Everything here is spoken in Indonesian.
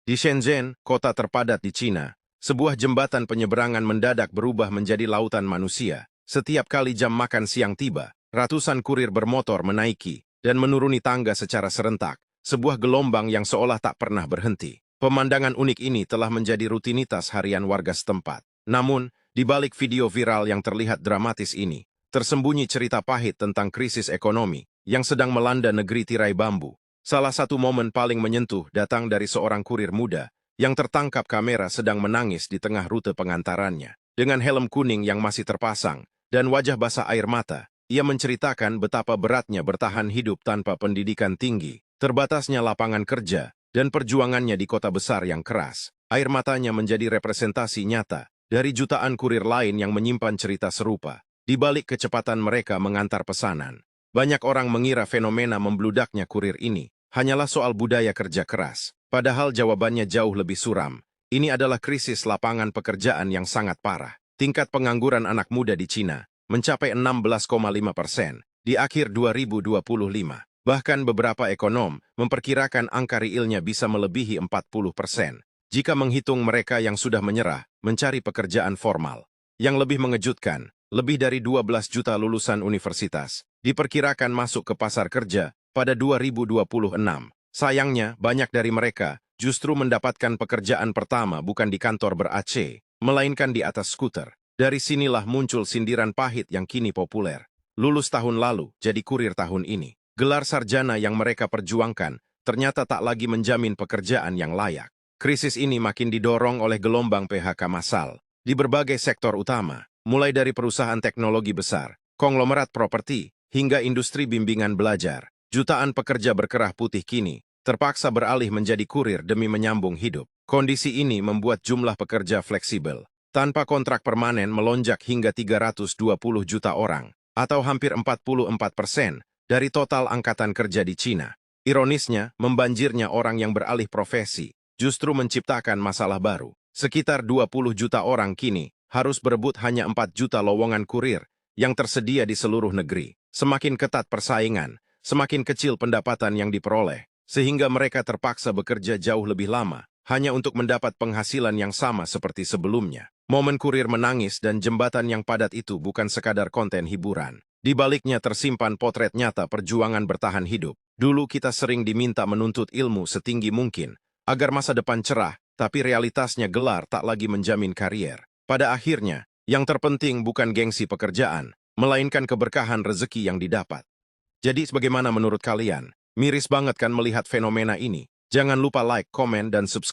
Di Shenzhen, kota terpadat di Cina, sebuah jembatan penyeberangan mendadak berubah menjadi lautan manusia. Setiap kali jam makan siang tiba, ratusan kurir bermotor menaiki dan menuruni tangga secara serentak, sebuah gelombang yang seolah tak pernah berhenti. Pemandangan unik ini telah menjadi rutinitas harian warga setempat. Namun, di balik video viral yang terlihat dramatis ini, tersembunyi cerita pahit tentang krisis ekonomi yang sedang melanda negeri tirai bambu. Salah satu momen paling menyentuh datang dari seorang kurir muda yang tertangkap kamera sedang menangis di tengah rute pengantarannya. Dengan helm kuning yang masih terpasang dan wajah basah air mata, ia menceritakan betapa beratnya bertahan hidup tanpa pendidikan tinggi, terbatasnya lapangan kerja, dan perjuangannya di kota besar yang keras. Air matanya menjadi representasi nyata dari jutaan kurir lain yang menyimpan cerita serupa. Di balik kecepatan mereka mengantar pesanan, banyak orang mengira fenomena membludaknya kurir ini hanyalah soal budaya kerja keras. Padahal jawabannya jauh lebih suram. Ini adalah krisis lapangan pekerjaan yang sangat parah. Tingkat pengangguran anak muda di Cina mencapai 16,5% di akhir 2025. Bahkan beberapa ekonom memperkirakan angka realnya bisa melebihi 40% jika menghitung mereka yang sudah menyerah mencari pekerjaan formal. Yang lebih mengejutkan, lebih dari 12 juta lulusan universitas diperkirakan masuk ke pasar kerja pada 2026. Sayangnya, banyak dari mereka justru mendapatkan pekerjaan pertama bukan di kantor ber-AC, melainkan di atas skuter. Dari sinilah muncul sindiran pahit yang kini populer. Lulus tahun lalu, jadi kurir tahun ini. Gelar sarjana yang mereka perjuangkan ternyata tak lagi menjamin pekerjaan yang layak. Krisis ini makin didorong oleh gelombang PHK massal di berbagai sektor utama, mulai dari perusahaan teknologi besar, konglomerat properti, hingga industri bimbingan belajar. Jutaan pekerja berkerah putih kini terpaksa beralih menjadi kurir demi menyambung hidup. Kondisi ini membuat jumlah pekerja fleksibel tanpa kontrak permanen melonjak hingga 320 juta orang, atau hampir 44% dari total angkatan kerja di Cina. Ironisnya, membanjirnya orang yang beralih profesi justru menciptakan masalah baru. Sekitar 20 juta orang kini harus berebut hanya 4 juta lowongan kurir yang tersedia di seluruh negeri. Semakin ketat persaingan, semakin kecil pendapatan yang diperoleh, sehingga mereka terpaksa bekerja jauh lebih lama, hanya untuk mendapat penghasilan yang sama seperti sebelumnya. Momen kurir menangis dan jembatan yang padat itu bukan sekadar konten hiburan. Di baliknya tersimpan potret nyata perjuangan bertahan hidup. Dulu kita sering diminta menuntut ilmu setinggi mungkin, agar masa depan cerah, tapi realitasnya gelar tak lagi menjamin karier. Pada akhirnya, yang terpenting bukan gengsi pekerjaan, melainkan keberkahan rezeki yang didapat. Jadi bagaimana menurut kalian? Miris banget kan melihat fenomena ini? Jangan lupa like, komen, dan subscribe.